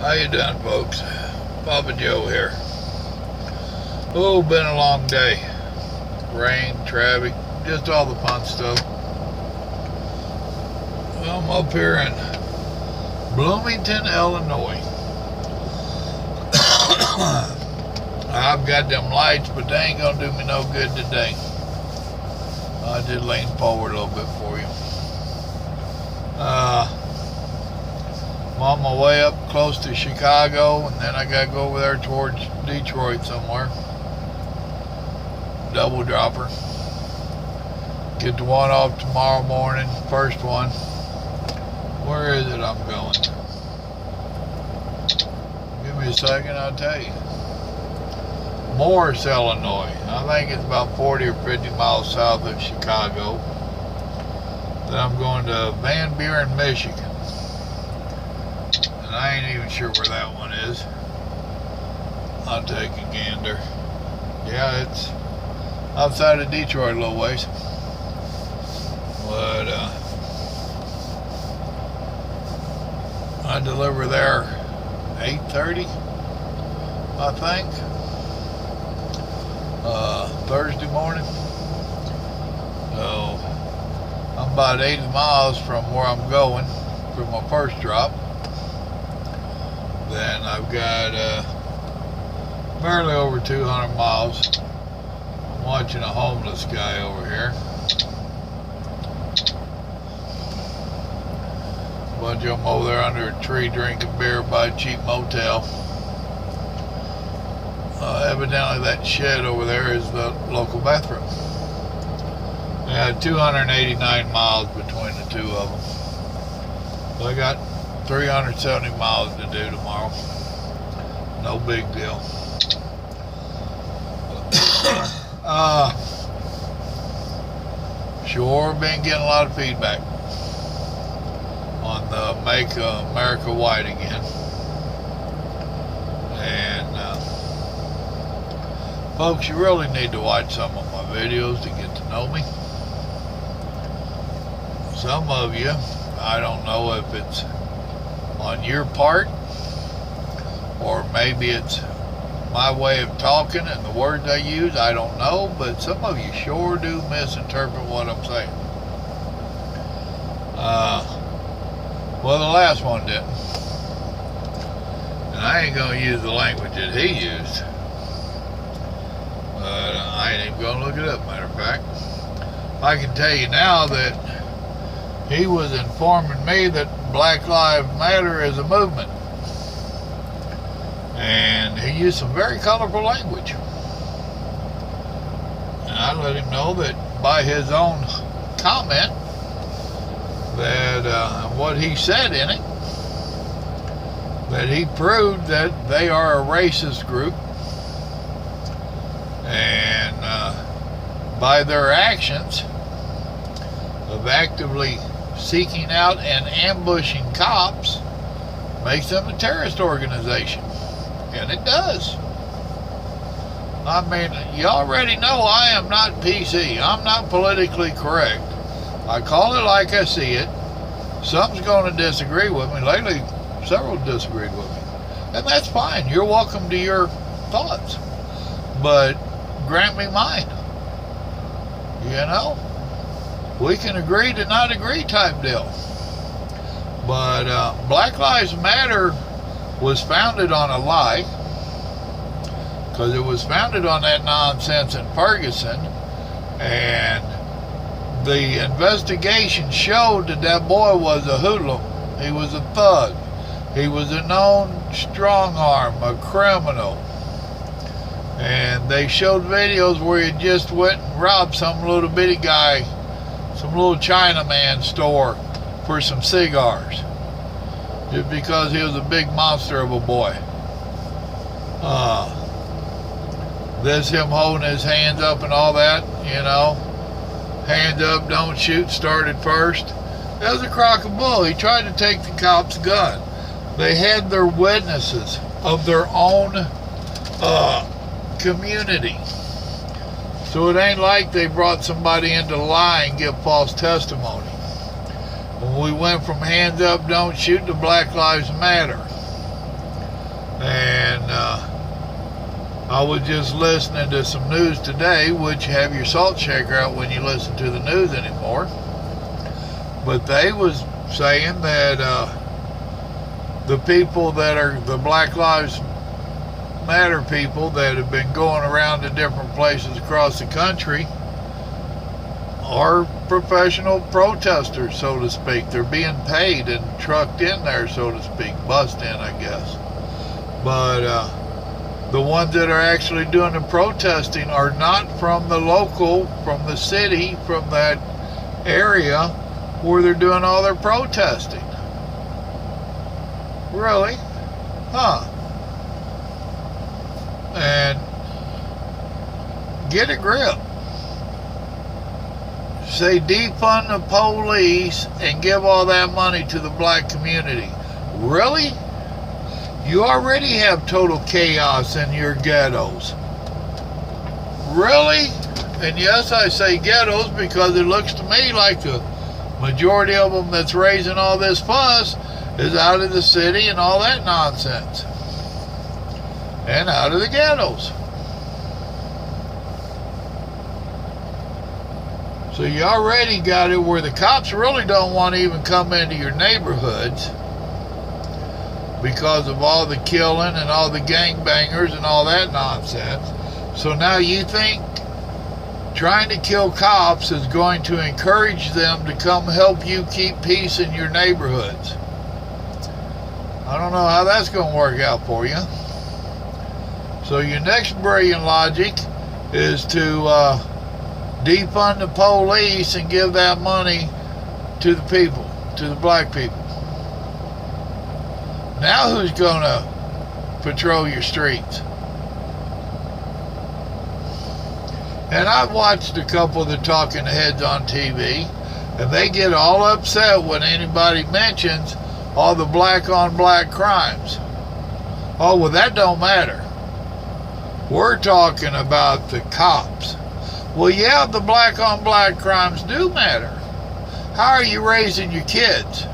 How you doing, folks? Papa Joe here. Oh, been a long day. Rain, traffic, just all the fun stuff. I'm up here in Bloomington, Illinois. I've got them lights, but they ain't gonna do me no good today. I did lean forward a little bit for you. I'm on my way up close to Chicago, and then I gotta go over there towards Detroit somewhere. Double dropper. Get the one off tomorrow morning, first one. Where is it I'm going? Give me a second, I'll tell you. Morris, Illinois. I think it's about 40 or 50 miles south of Chicago. Then I'm going to Van Buren, Michigan. And I ain't even sure where that one is. I'll take a gander. Yeah, it's outside of Detroit a little ways. But I deliver there 8:30, I think. Thursday morning. So I'm about 80 miles from where I'm going for my first drop. Then I've got barely over 200 miles. I'm watching a homeless guy over here. A bunch of them over there under a tree drinking beer by a cheap motel. Evidently that shed over there is the local bathroom. I had 289 miles between the two of them. So I got 370 miles to do tomorrow. No big deal. Sure been getting a lot of feedback on the Make America White Again. And folks, you really need to watch some of my videos to get to know me. Some of you, I don't know if it's on your part or maybe it's my way of talking and the words I use, I don't know, but some of you sure do misinterpret what I'm saying. Well, the last one didn't. And I ain't gonna use the language that he used. But I ain't even gonna look it up, matter of fact. I can tell you now that he was informing me that Black Lives Matter is a movement. And he used some very colorful language. And I let him know that by his own comment, that what he said in it, that he proved that they are a racist group. And by their actions of actively seeking out and ambushing cops makes them a terrorist organization. And it does. I mean, you already know I am not PC. I'm not politically correct. I call it like I see it. Some's going to disagree with me. Lately, several disagreed with me. And that's fine. You're welcome to your thoughts. But grant me mine. You know? We can agree to not agree type deal. But Black Lives Matter was founded on a lie, because it was founded on that nonsense in Ferguson, and the investigation showed that that boy was a hoodlum. He was a thug. He was a known strong arm, a criminal. And they showed videos where he just went and robbed some little bitty guy, some little Chinaman store for some cigars, just because he was a big monster of a boy. This him holding his hands up and all that, you know. Hands up, don't shoot, started first. That was a crock of bull. He tried to take the cop's gun. They had their witnesses of their own community. So it ain't like they brought somebody in to lie and give false testimony. When we went from hands up, don't shoot to Black Lives Matter, And I was just listening to some news today, which have your salt shaker out when you listen to the news anymore. But they was saying that the people that are the Black Lives Matter people that have been going around to different places across the country are professional protesters, so to speak. They're being paid and trucked in there, so to speak, bussed in, I guess. But the ones that are actually doing the protesting are not from the local, from the city, from that area where they're doing all their protesting. Really? Huh. And get a grip. Say defund the police and give all that money to the black community. Really? You already have total chaos in your ghettos. Really? And yes, I say ghettos because it looks to me like the majority of them that's raising all this fuss is out of the city and all that nonsense. And out of the ghettos. So you already got it where the cops really don't want to even come into your neighborhoods because of all the killing and all the gangbangers and all that nonsense. So now you think trying to kill cops is going to encourage them to come help you keep peace in your neighborhoods. I don't know how that's going to work out for you. So your next brilliant logic is to defund the police and give that money to the people, to the black people. Now who's going to patrol your streets? And I've watched a couple of the talking heads on TV, and they get all upset when anybody mentions all the black on black crimes. Oh, well, that don't matter. We're talking about the cops. Well, yeah, the black on black crimes do matter. How are you raising your kids?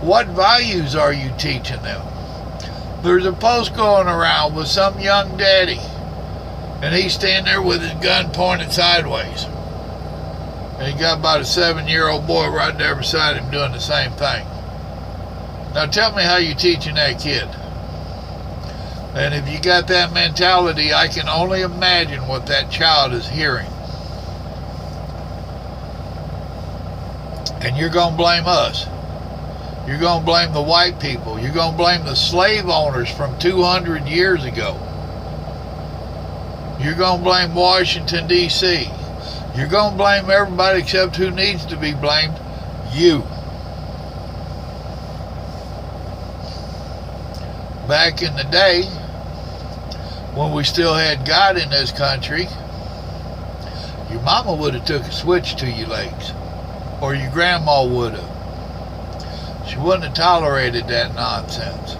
What values are you teaching them? There's a post going around with some young daddy, and he's standing there with his gun pointed sideways. And he got about a 7-year-old boy right there beside him doing the same thing. Now tell me how you're teaching that kid. And if you got that mentality, I can only imagine what that child is hearing. And you're going to blame us. You're going to blame the white people. You're going to blame the slave owners from 200 years ago. You're going to blame Washington, D.C. You're going to blame everybody except who needs to be blamed? You. Back in the day, when we still had God in this country, your mama would have took a switch to your legs, or your grandma would have. She wouldn't have tolerated that nonsense.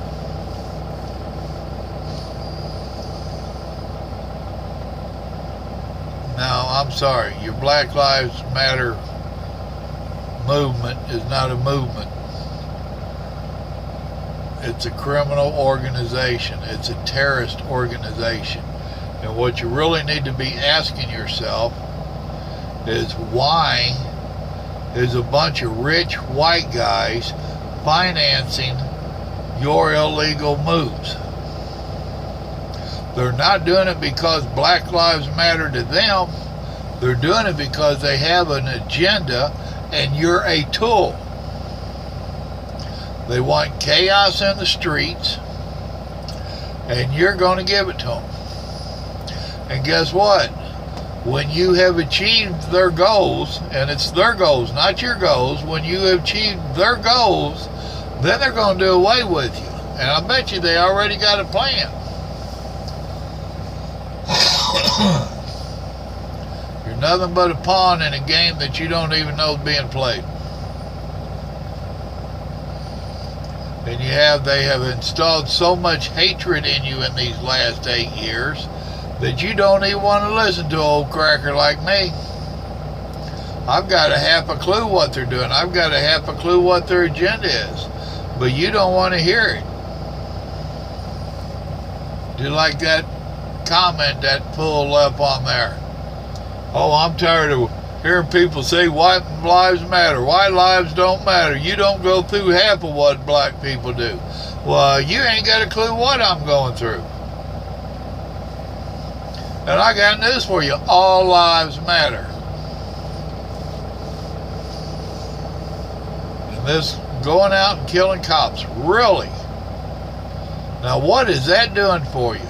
Now, I'm sorry, your Black Lives Matter movement is not a movement. It's a criminal organization. It's a terrorist organization. And what you really need to be asking yourself is why is a bunch of rich white guys financing your illegal moves? They're not doing it because Black Lives Matter to them. They're doing it because they have an agenda and you're a tool. They want chaos in the streets, and you're going to give it to them. And guess what? When you have achieved their goals, and it's their goals, not your goals, when you have achieved their goals, then they're going to do away with you. And I bet you they already got a plan. You're nothing but a pawn in a game that you don't even know is being played. And they have installed so much hatred in you in these last 8 years that you don't even want to listen to an old cracker like me. I've got a half a clue what they're doing. I've got a half a clue what their agenda is. But you don't want to hear it. Just like that comment that pulled up on there. Oh, I'm tired of hearing people say white lives matter. White lives don't matter. You don't go through half of what black people do. Well, you ain't got a clue what I'm going through. And I got news for you. All lives matter. And this going out and killing cops, really? Now, what is that doing for you?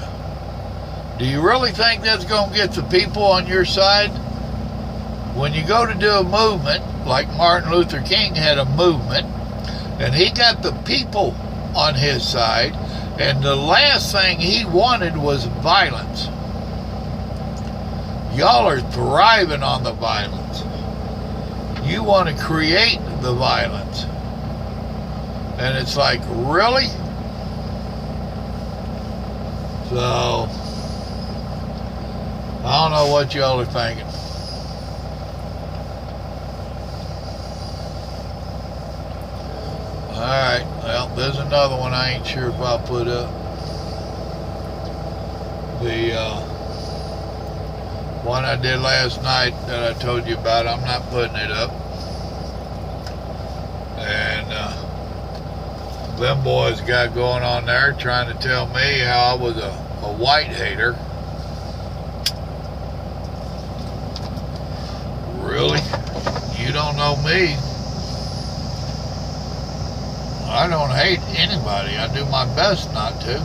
Do you really think that's going to get the people on your side? When you go to do a movement, like Martin Luther King had a movement, and he got the people on his side, and the last thing he wanted was violence. Y'all are thriving on the violence. You want to create the violence. And it's like, really? So, I don't know what y'all are thinking. Alright, well, there's another one I ain't sure if I'll put up. The one I did last night that I told you about, I'm not putting it up. And them boys got going on there trying to tell me how I was a white hater. Really? You don't know me. I don't hate anybody. I do my best not to.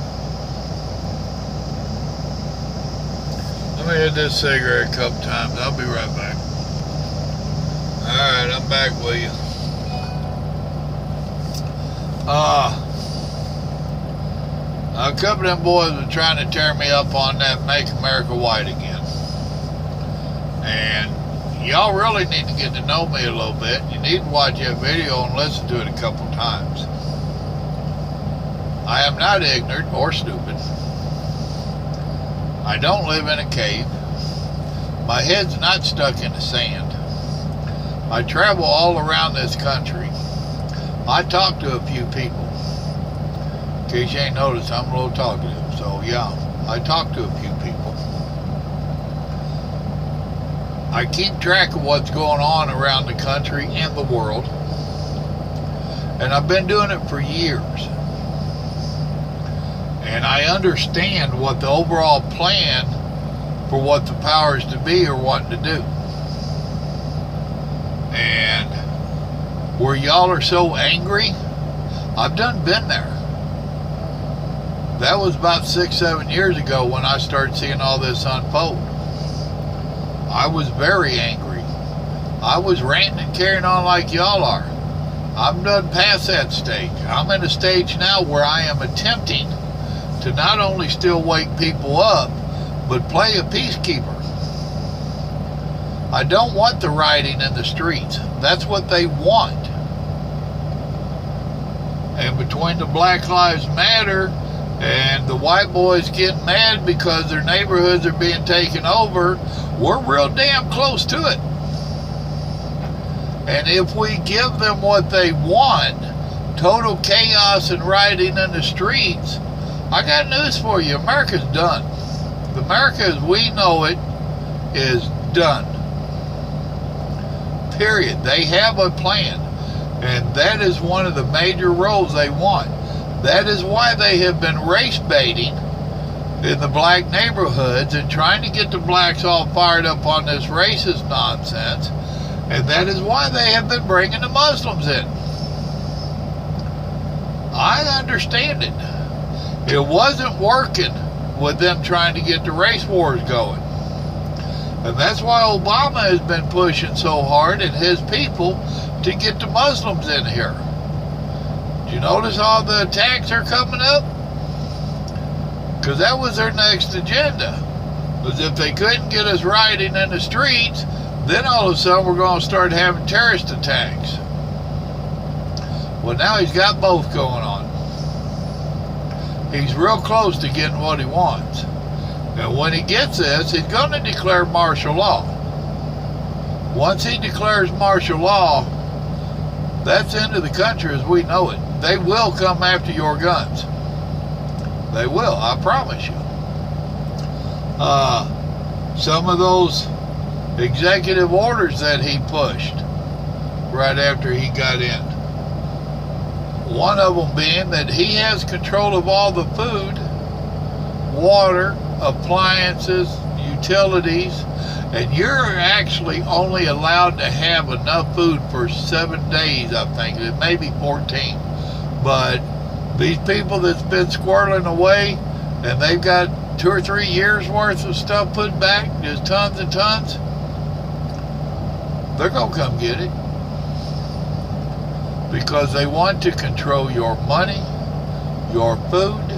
Let me hit this cigarette a couple times. I'll be right back. Alright, I'm back with you. A couple of them boys were trying to tear me up on that Make America White Again. And y'all really need to get to know me a little bit. You need to watch that video and listen to it a couple times. I am not ignorant or stupid. I don't live in a cave. My head's not stuck in the sand. I travel all around this country. I talk to a few people. In case you ain't noticed, I'm a little talkative. So yeah, I talk to a few people. I keep track of what's going on around the country and the world. And I've been doing it for years. And I understand what the overall plan for what the powers to be are wanting to do. And where y'all are so angry, I've been there. That was about 6-7 years ago when I started seeing all this unfold. I was very angry. I was ranting and carrying on like y'all are. I'm done past that stage. I'm in a stage now where I am attempting to not only still wake people up, but play a peacekeeper. I don't want the rioting in the streets. That's what they want. And between the Black Lives Matter and the white boys getting mad because their neighborhoods are being taken over, we're real damn close to it. And if we give them what they want, total chaos and rioting in the streets, I got news for you. America's done. America as we know it is done. Period. They have a plan. And that is one of the major roles they want. That is why they have been race baiting in the black neighborhoods and trying to get the blacks all fired up on this racist nonsense. And that is why they have been bringing the Muslims in. I understand it. It wasn't working with them trying to get the race wars going. And that's why Obama has been pushing so hard and his people to get the Muslims in here. Do you notice all the attacks are coming up? Because that was their next agenda. Was if they couldn't get us rioting in the streets, then all of a sudden we're going to start having terrorist attacks. Well, now he's got both going on. He's real close to getting what he wants. And when he gets this, he's going to declare martial law. Once he declares martial law, that's the end of the country as we know it. They will come after your guns. They will, I promise you. some of those executive orders that he pushed right after he got in. One of them being that he has control of all the food, water, appliances, utilities, and you're actually only allowed to have enough food for 7 days, I think. It may be 14. But these people that's been squirreling away and they've got 2 or 3 years worth of stuff put back, just tons and tons, they're going to come get it. Because they want to control your money, your food,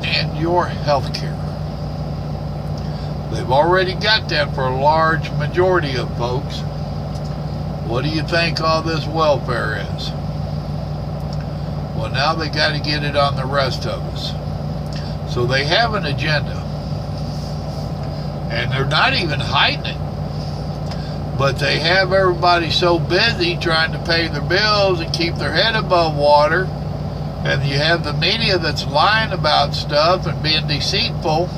and your health care. They've already got that for a large majority of folks. What do you think all this welfare is? Well, now they got to get it on the rest of us. So they have an agenda. And they're not even hiding it. But they have everybody so busy trying to pay their bills and keep their head above water. And you have the media that's lying about stuff and being deceitful.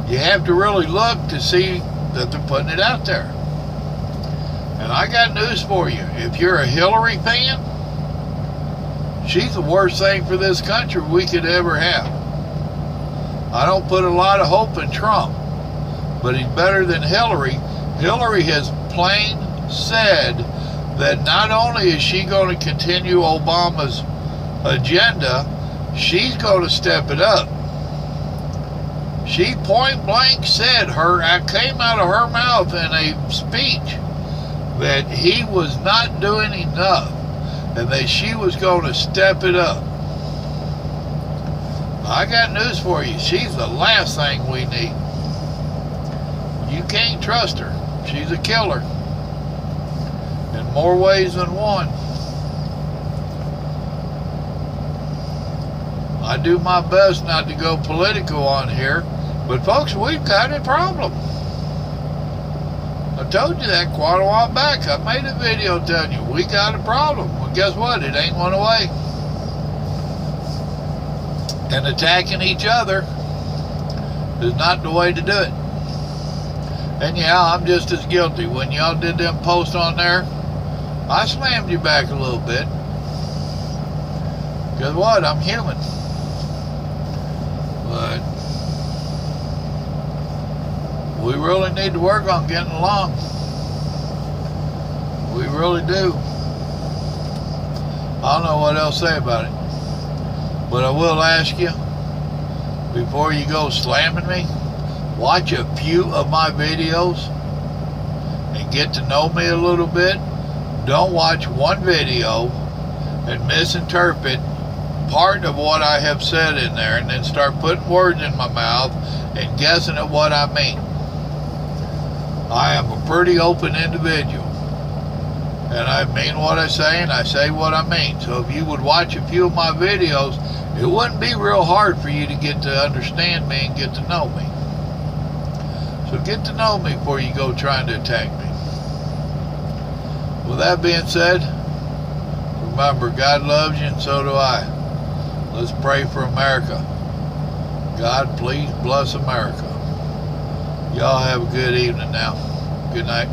You have to really look to see that they're putting it out there. And I got news for you. If you're a Hillary fan, she's the worst thing for this country we could ever have. I don't put a lot of hope in Trump, but he's better than Hillary. Hillary has plain said that not only is she going to continue Obama's agenda, she's going to step it up. She point blank said, it came out of her mouth in a speech that he was not doing enough and that she was going to step it up. I got news for you. She's the last thing we need. You can't trust her. She's a killer in more ways than one. I do my best not to go political on here, but folks, we've got a problem. I told you that quite a while back. I made a video telling you we got a problem. Well, guess what? It ain't went away. And attacking each other is not the way to do it. And yeah, I'm just as guilty. When y'all did them posts on there, I slammed you back a little bit. Guess what? I'm human. But we really need to work on getting along. We really do. I don't know what else to say about it. But I will ask you, before you go slamming me, watch a few of my videos and get to know me a little bit. Don't watch one video and misinterpret part of what I have said in there and then start putting words in my mouth and guessing at what I mean. I am a pretty open individual. And I mean what I say and I say what I mean. So if you would watch a few of my videos, it wouldn't be real hard for you to get to understand me and get to know me. So get to know me before you go trying to attack me. With that being said, remember, God loves you and so do I. Let's pray for America. God, please bless America. Y'all have a good evening now. Good night.